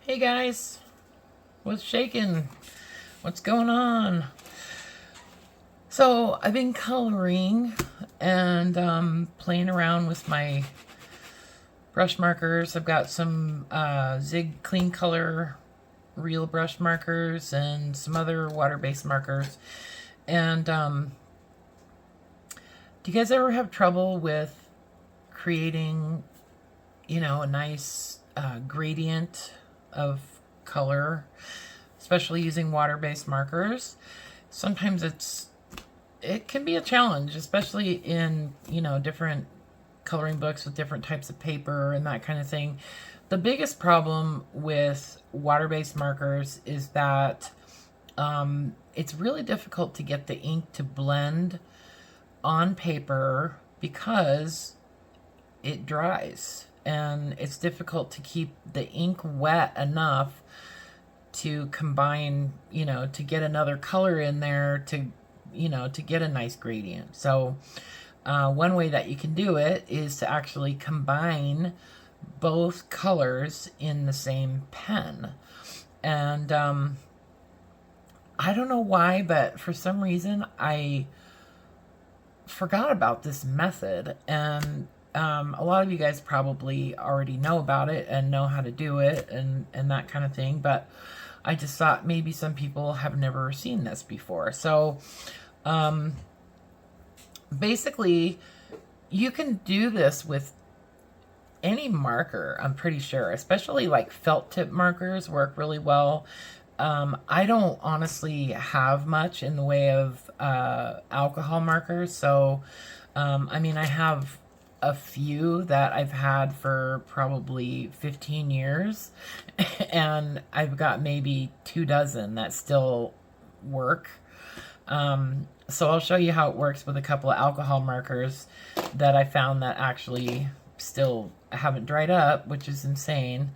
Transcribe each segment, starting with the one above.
Hey guys, what's shaking? What's going on? So I've been coloring and playing around with my brush markers. I've got some Zig Clean Color real brush markers and some other water-based markers. And do you guys ever have trouble with creating, a nice gradient of color, especially using water-based markers? Sometimes it can be a challenge, especially in, different coloring books with different types of paper and that kind of thing. The biggest problem with water-based markers is that it's really difficult to get the ink to blend on paper because it dries, and it's difficult to keep the ink wet enough to combine, to get another color in there to get a nice gradient. So one way that you can do it is to actually combine both colors in the same pen. And I don't know why, but for some reason I forgot about this method, and a lot of you guys probably already know about it and know how to do it and that kind of thing, but I just thought maybe some people have never seen this before. So basically you can do this with any marker, I'm pretty sure, especially like felt tip markers work really well. I don't honestly have much in the way of alcohol markers, so I mean, I have a few that I've had for probably 15 years, and I've got maybe 24 that still work. So I'll show you how it works with a couple of alcohol markers that I found that actually still haven't dried up, which is insane.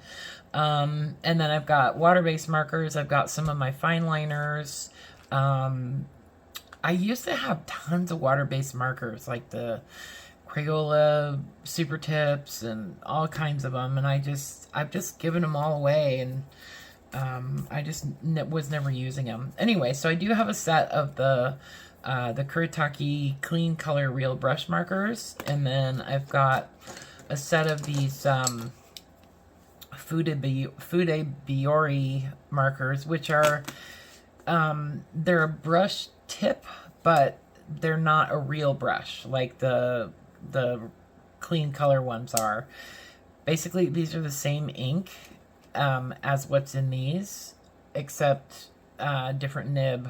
And then I've got water-based markers. I've got some of my fine liners. I used to have tons of water-based markers, like the Crayola Super Tips and all kinds of them, and I've just given them all away, and I just was never using them. Anyway, so I do have a set of the Kuretake Clean Color Real Brush Markers, and then I've got a set of these Fude Biori markers, which are they're a brush tip, but they're not a real brush like the clean color ones are. Basically, these are the same ink as what's in these, except different nib.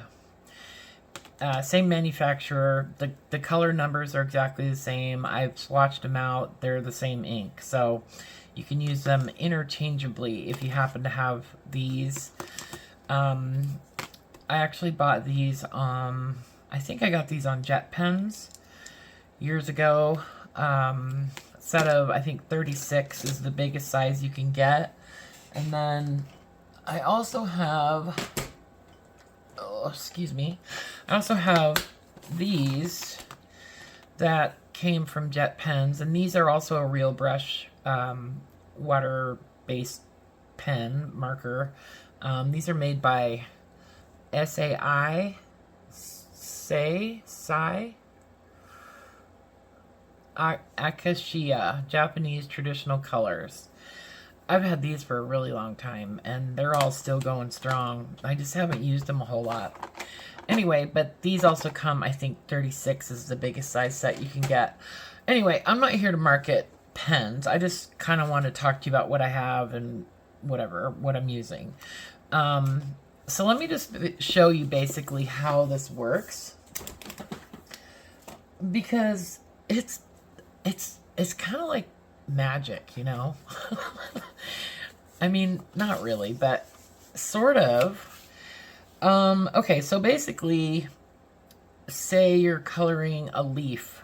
Same manufacturer. The color numbers are exactly the same. I've swatched them out. They're the same ink. So you can use them interchangeably if you happen to have these. I actually bought these I think I got these on Jet Pens years ago. Set of, I think 36 is the biggest size you can get. And then I also have, oh, excuse me, I also have these that came from Jet Pens, and these are also a real brush water-based pen marker. These are made by Akashia, Japanese Traditional Colors. I've had these for a really long time, and they're all still going strong. I just haven't used them a whole lot. Anyway, but these also come, I think 36 is the biggest size set you can get. Anyway, I'm not here to market pens. I just kind of want to talk to you about what I have and what I'm using. So let me just show you basically how this works, because it's kind of like magic, I mean, not really, but sort of. Okay, so basically, say you're coloring a leaf,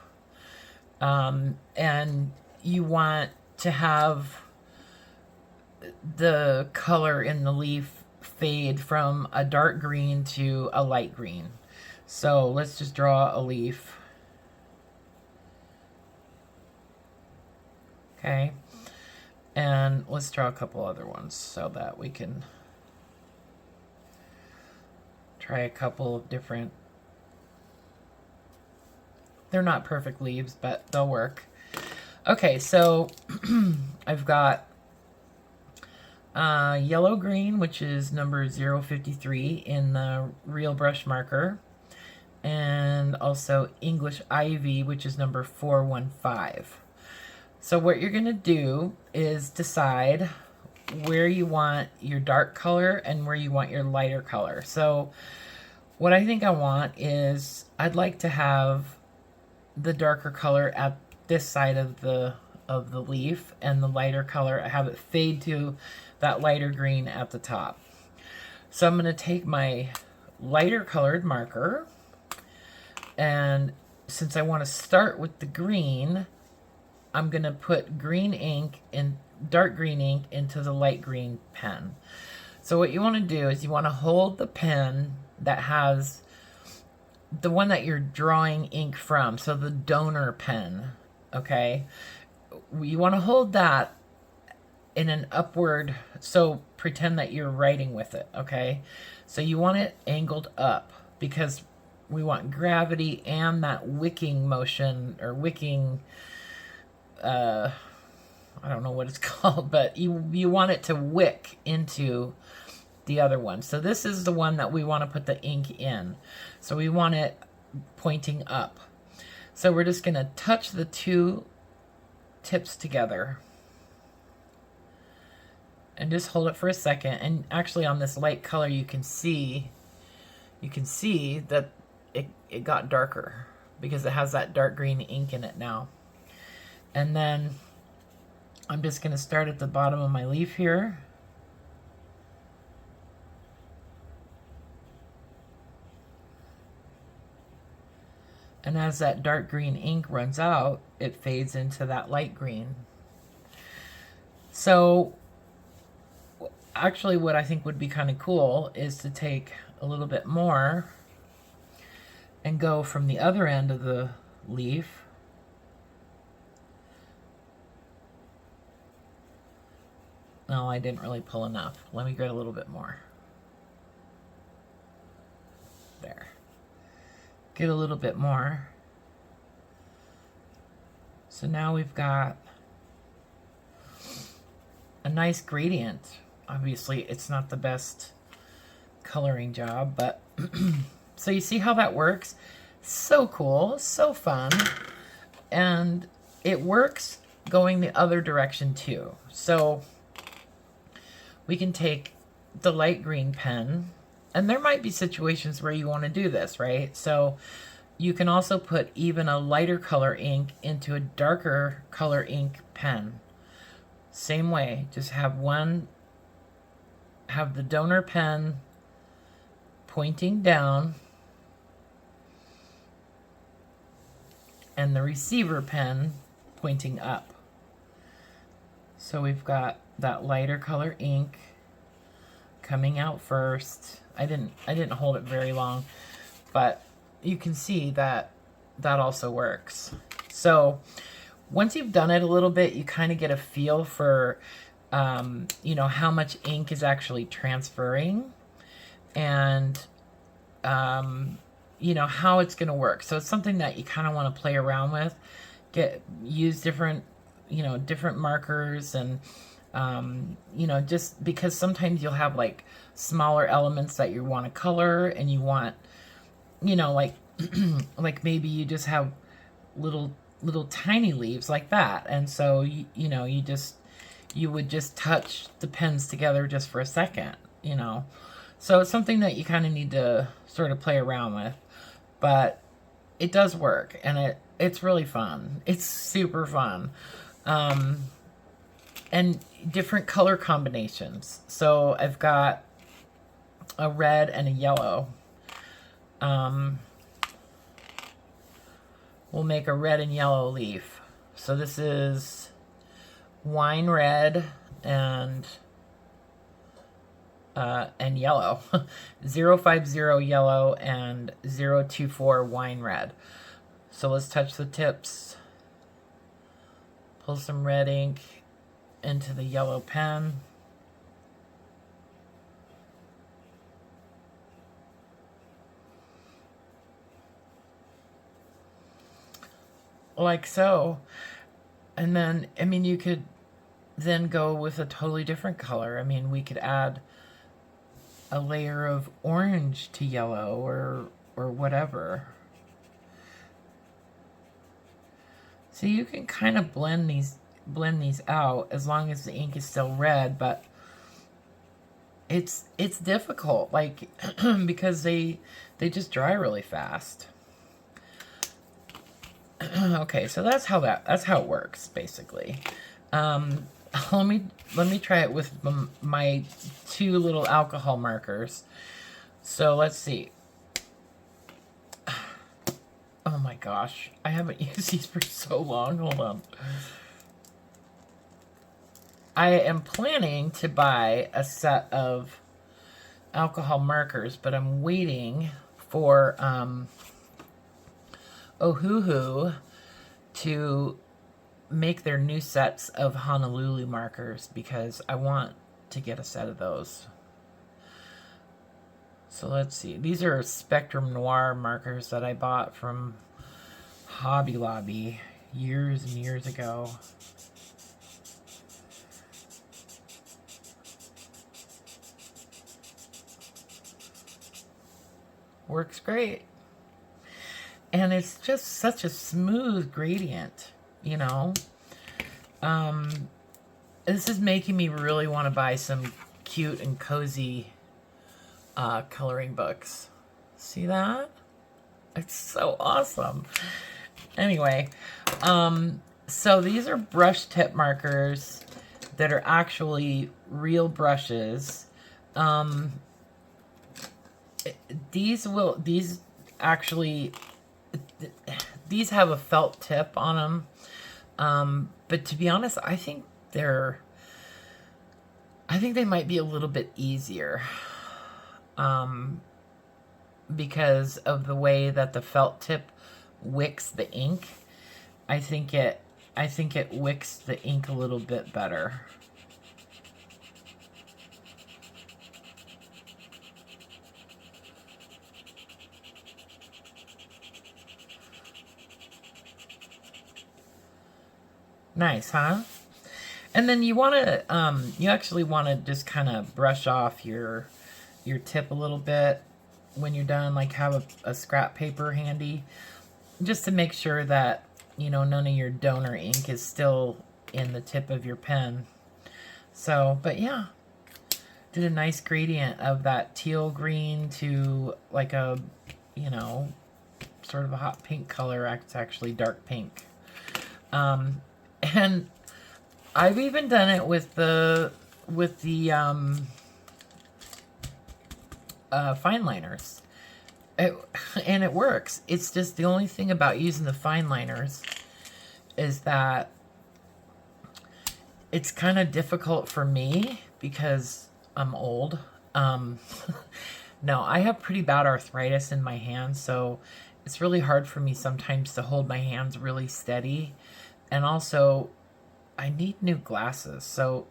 and you want to have the color in the leaf fade from a dark green to a light green. So let's just draw a leaf. Okay. And let's draw a couple other ones so that we can try a couple of different. They're not perfect leaves, but they'll work. Okay, so I've got yellow green, which is number 053 in the real brush marker, and also English ivy, which is number 415. So what you're going to do is decide where you want your dark color and where you want your lighter color. So what I think I want is I'd like to have the darker color at this side of the leaf, and the lighter color, I have it fade to that lighter green at the top. So I'm going to take my lighter colored marker, and since I want to start with the green, I'm going to put green ink in, dark green ink into the light green pen. So what you want to do is you want to hold the pen that has the one that you're drawing ink from, so the donor pen, okay? You want to hold that in an upward, so pretend that you're writing with it, okay? So you want it angled up because we want gravity and that wicking motion, or wicking, I don't know what it's called, but you want it to wick into the other one. So this is the one that we want to put the ink in. So we want it pointing up. So we're just going to touch the two tips together and just hold it for a second. And actually on this light color you can see that it got darker because it has that dark green ink in it now. And then I'm just going to start at the bottom of my leaf here. And as that dark green ink runs out, it fades into that light green. So actually what I think would be kind of cool is to take a little bit more and go from the other end of the leaf no, I didn't really pull enough. Let me get a little bit more. There. Get a little bit more. So now we've got a nice gradient. Obviously it's not the best coloring job, but so you see how that works? So cool, so fun. And it works going the other direction too. So we can take the light green pen, and there might be situations where you want to do this, right? So you can also put even a lighter color ink into a darker color ink pen. Same way, just have the donor pen pointing down and the receiver pen pointing up. So we've got that lighter color ink coming out first. I didn't hold it very long, but you can see that that also works. So once you've done it a little bit, you kind of get a feel for you know, how much ink is actually transferring, and you know, how it's going to work. So it's something that you kind of want to play around with, use different, you know, different markers, and you know, just because sometimes you'll have like smaller elements that you want to color, and you want, you know, like like maybe you just have little tiny leaves like that, and so you know, you would just touch the pens together just for a second, you know. So it's something that you kind of need to sort of play around with, but it does work, and it's really fun. It's super fun. And different color combinations. So I've got a red and a yellow. We'll make a red and yellow leaf. So this is wine red and yellow. 050 yellow and 024 wine red. So let's touch the tips. Pull some red ink into the yellow pen. Like so. And then, I mean, you could then go with a totally different color. I mean, we could add a layer of orange to yellow or whatever. So you can kind of blend these out as long as the ink is still red, but it's difficult, like because they just dry really fast. Okay, so that's how it works basically. Let me try it with my two little alcohol markers. So let's see. Oh my gosh, I haven't used these for so long. Hold on. I am planning to buy a set of alcohol markers, but I'm waiting for Ohuhu to make their new sets of Honolulu markers because I want to get a set of those. So let's see. These are Spectrum Noir markers that I bought from Hobby Lobby years and years ago. Works great. And it's just such a smooth gradient, you know. This is making me really want to buy some cute and cozy coloring books. See that? It's so awesome. Anyway, so these are brush tip markers that are actually real brushes. These have a felt tip on them. But to be honest, I think they might be a little bit easier. Because of the way that the felt tip wicks the ink. I think it wicks the ink a little bit better. Nice, huh? And then you want to, you actually want to just kind of brush off your tip a little bit when you're done, like have a scrap paper handy, just to make sure that, you know, none of your donor ink is still in the tip of your pen. So, but yeah, did a nice gradient of that teal green to like a, you know, sort of a hot pink color. It's actually dark pink. And I've even done it with the fine liners. And it works. It's just the only thing about using the fine liners is that it's kind of difficult for me because I'm old. No, I have pretty bad arthritis in my hands, so it's really hard for me sometimes to hold my hands really steady. And also, I need new glasses, so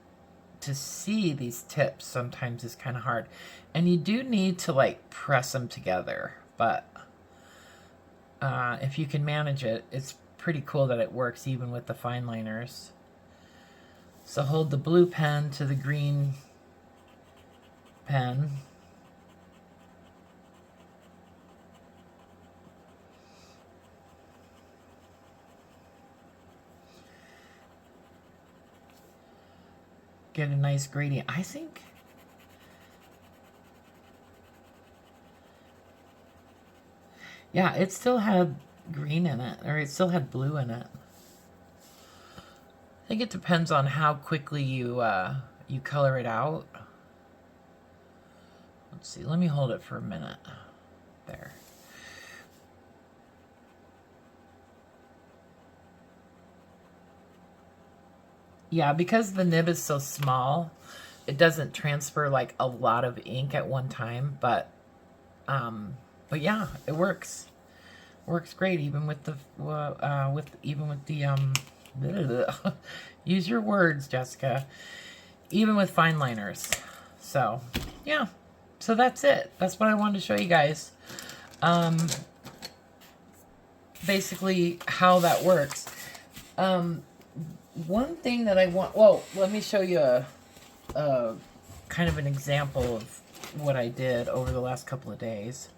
to see these tips sometimes is kind of hard. And you do need to like press them together, but if you can manage it, it's pretty cool that it works even with the fine liners. So hold the blue pen to the green pen. Get a nice gradient. I think yeah, it still had green in it, or it still had blue in it. I think it depends on how quickly you color it out. Let's see, let me hold it for a minute. There. Yeah, because the nib is so small, it doesn't transfer like a lot of ink at one time, but yeah, it works. Works great even with the Use your words, Jessica. Even with fine liners. So, yeah. So that's it. That's what I wanted to show you guys. Basically how that works. One thing that I want... Well, let me show you a kind of an example of what I did over the last couple of days.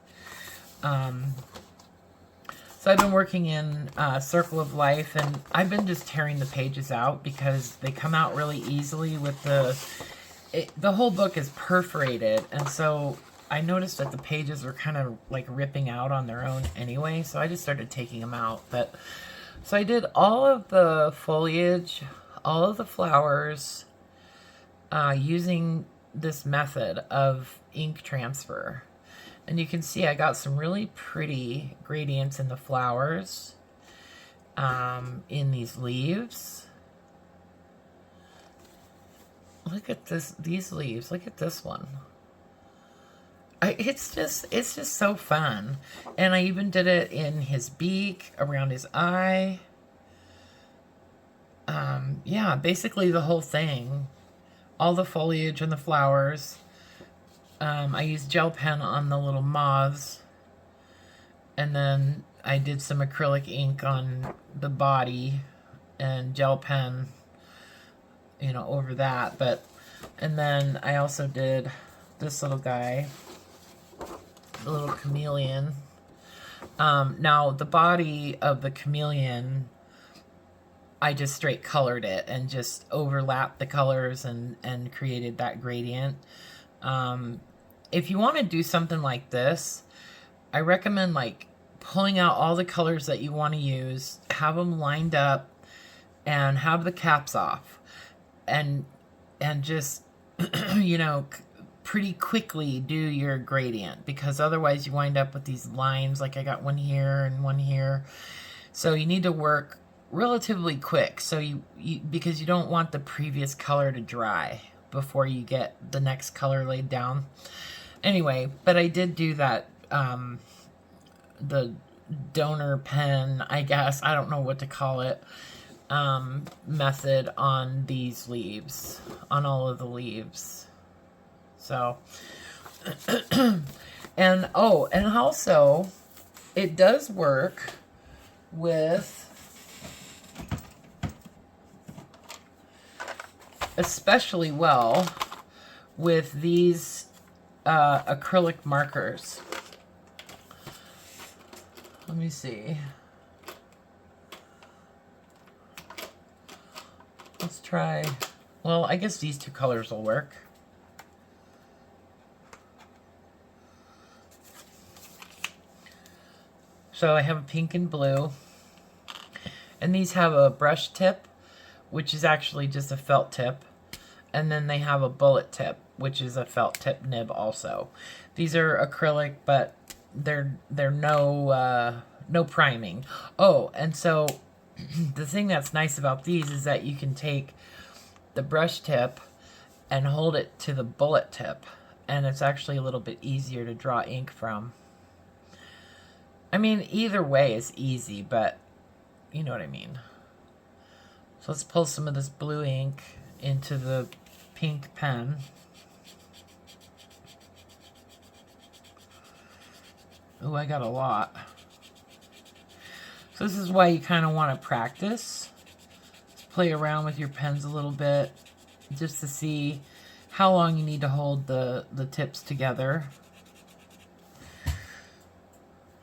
So I've been working in Circle of Life, and I've been just tearing the pages out because they come out really easily with the whole book is perforated, and so I noticed that the pages were kind of like ripping out on their own anyway, so I just started taking them out. So I did all of the foliage, all of the flowers, using this method of ink transfer. And you can see I got some really pretty gradients in the flowers, in these leaves. Look at these leaves. Look at this one. It's just so fun. And I even did it in his beak, around his eye. Yeah, basically the whole thing. All the foliage and the flowers. I used gel pen on the little moths, and then I did some acrylic ink on the body and gel pen, you know, over that. And then I also did this little guy, the little chameleon. Now the body of the chameleon, I just straight colored it and just overlapped the colors and created that gradient. If you want to do something like this, I recommend like pulling out all the colors that you want to use, have them lined up, and have the caps off, and just you know, pretty quickly do your gradient, because otherwise you wind up with these lines. Like I got one here and one here, so you need to work relatively quick. So you because you don't want the previous color to dry before you get the next color laid down. Anyway, but I did do that, the donor pen, I guess, I don't know what to call it, method on these leaves, on all of the leaves. So, and also, it does work with, especially well, with these acrylic markers. Let me see. Let's try, well, I guess these two colors will work. So I have a pink and blue, and these have a brush tip, which is actually just a felt tip, and then they have a bullet tip, which is a felt tip nib also. These are acrylic, but they're no priming. Oh, and so the thing that's nice about these is that you can take the brush tip and hold it to the bullet tip, and it's actually a little bit easier to draw ink from. I mean, either way is easy, but you know what I mean. So let's pull some of this blue ink into the pink pen. Oh, I got a lot. So this is why you kind of want to practice. Just play around with your pens a little bit, just to see how long you need to hold the tips together.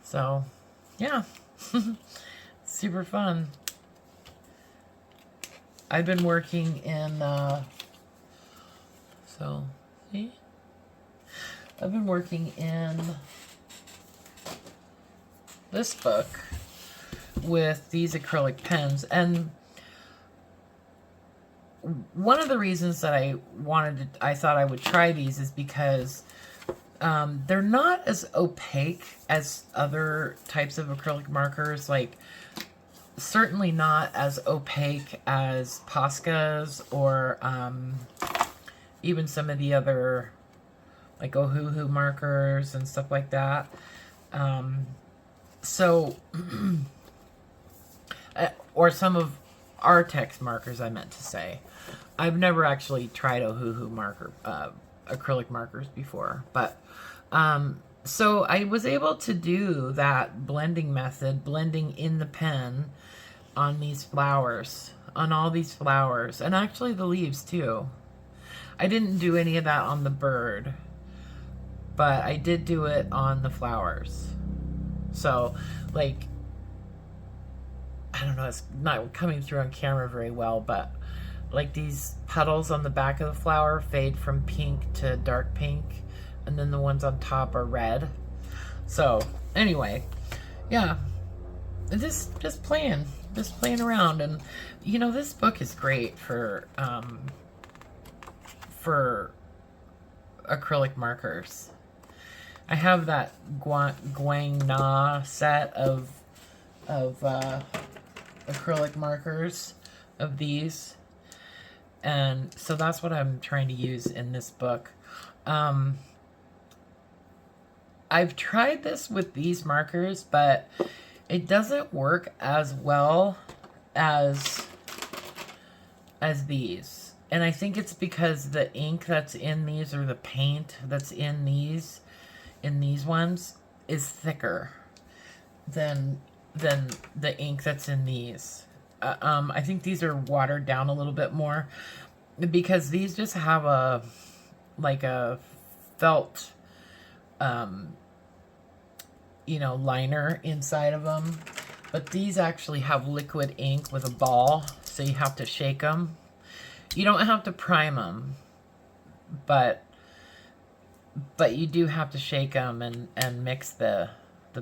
So, yeah. Super fun. I've been working in, see? I've been working in this book with these acrylic pens, and one of the reasons that I thought I would try these is because they're not as opaque as other types of acrylic markers, like certainly not as opaque as Posca's or even some of the other like Ohuhu markers and stuff like that. So or some of Artex markers, I meant to say. I've never actually tried Ohuhu marker, acrylic markers before, but so I was able to do that blending method, blending in the pen on these flowers, on all these flowers, and actually the leaves too. I didn't do any of that on the bird, but I did do it on the flowers. So, like, I don't know, it's not coming through on camera very well, but like these petals on the back of the flower fade from pink to dark pink, and then the ones on top are red. So anyway, yeah, just playing around. And you know, this book is great for acrylic markers. I have that Guang Na set of acrylic markers of these, and so that's what I'm trying to use in this book. I've tried this with these markers, but it doesn't work as well as these. And I think it's because the ink that's in these, or the paint that's in these ones, is thicker than the ink that's in these. I think these are watered down a little bit more, because these just have a felt you know, liner inside of them, but these actually have liquid ink with a ball, so you have to shake them. You don't have to prime them, but you do have to shake them and mix the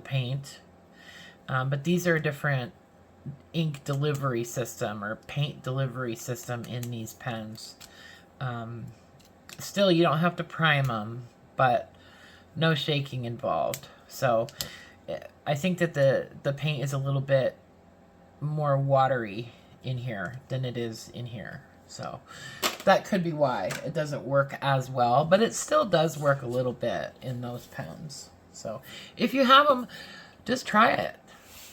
paint. But these are a different ink delivery system, or paint delivery system, in these pens. Still, you don't have to prime them, but no shaking involved. So I think that the paint is a little bit more watery in here than it is in here. So that could be why it doesn't work as well, but it still does work a little bit in those pens. So if you have them, just try it.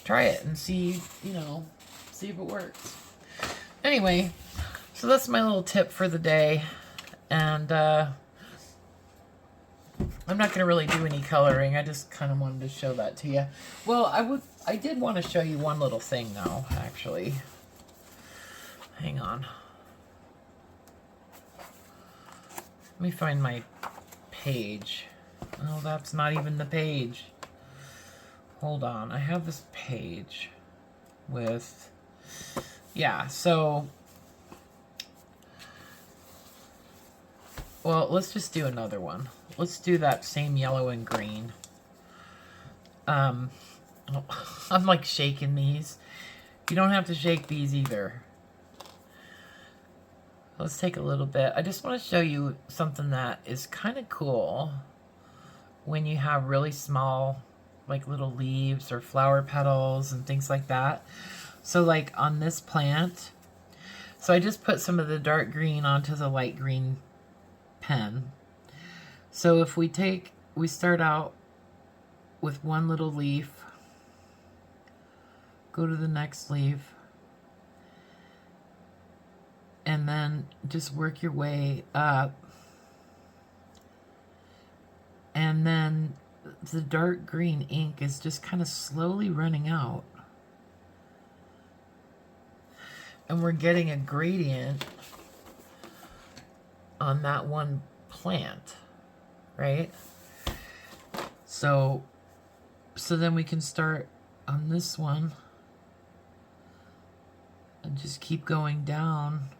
Try it and see, you know, see if it works. Anyway, so that's my little tip for the day. And I'm not going to really do any coloring. I just kind of wanted to show that to you. Well, I did want to show you one little thing, though, actually. Hang on. Let me find my page. Oh, that's not even the page. Hold on. I have this page with... Yeah, so... Well, let's just do another one. Let's do that same yellow and green. I'm like shaking these. You don't have to shake these either. Let's take a little bit. I just want to show you something that is kind of cool when you have really small, like, little leaves or flower petals and things like that. So like on this plant, so I just put some of the dark green onto the light green pen. So if we start out with one little leaf, go to the next leaf, and then just work your way up, and then the dark green ink is just kind of slowly running out, and we're getting a gradient on that one plant, right? So then we can start on this one and just keep going down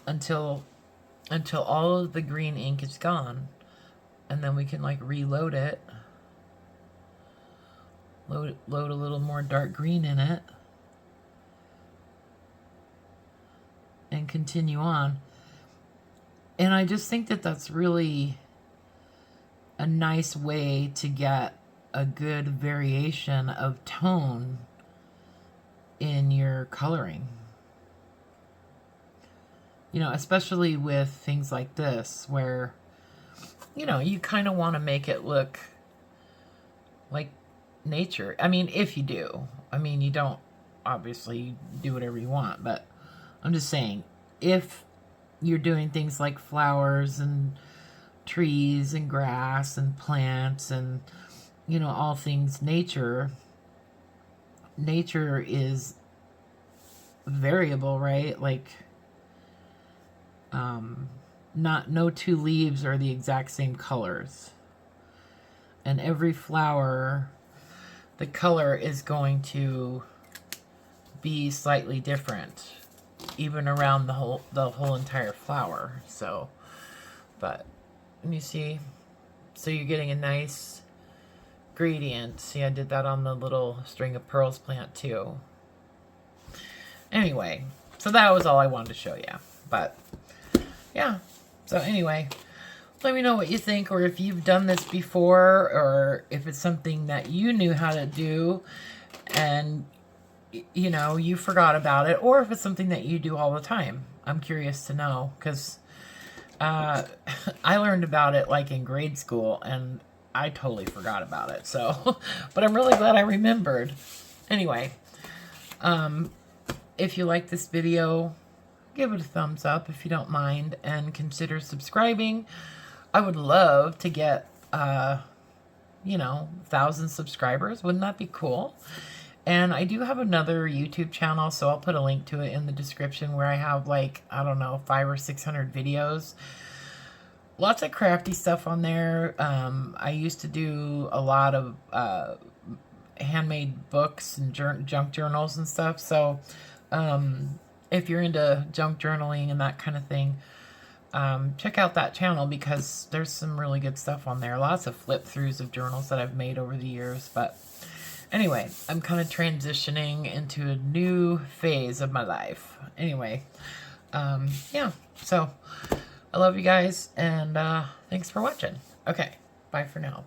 until all of the green ink is gone, and then we can like reload it, load a little more dark green in it, and continue on. And I just think that that's really a nice way to get a good variation of tone in your coloring. You know, especially with things like this, where, you know, you kind of want to make it look like nature. I mean, if you do. I mean, you don't obviously do whatever you want, but I'm just saying, if you're doing things like flowers and trees and grass and plants and, you know, all things nature, nature is variable, right? Like, no two leaves are the exact same colors. And every flower, the color is going to be slightly different, even around the whole entire flower. So, but you see, so you're getting a nice gradient. See, I did that on the little string of pearls plant too. Anyway, so that was all I wanted to show you. But yeah, so anyway, let me know what you think, or if you've done this before, or if it's something that you knew how to do and, you know, you forgot about it, or if it's something that you do all the time. I'm curious to know, because I learned about it like in grade school, and I totally forgot about it. So, but I'm really glad I remembered. Anyway, if you like this video, give it a thumbs up if you don't mind, and consider subscribing. I would love to get, you know, 1,000 subscribers. Wouldn't that be cool? And I do have another YouTube channel, so I'll put a link to it in the description, where I have, like, I don't know, 500 or 600 videos. Lots of crafty stuff on there. I used to do a lot of handmade books and junk journals and stuff. So if you're into junk journaling and that kind of thing, check out that channel, because there's some really good stuff on there. Lots of flip throughs of journals that I've made over the years. But anyway, I'm kind of transitioning into a new phase of my life. Anyway, yeah, so I love you guys, and thanks for watching. Okay, bye for now.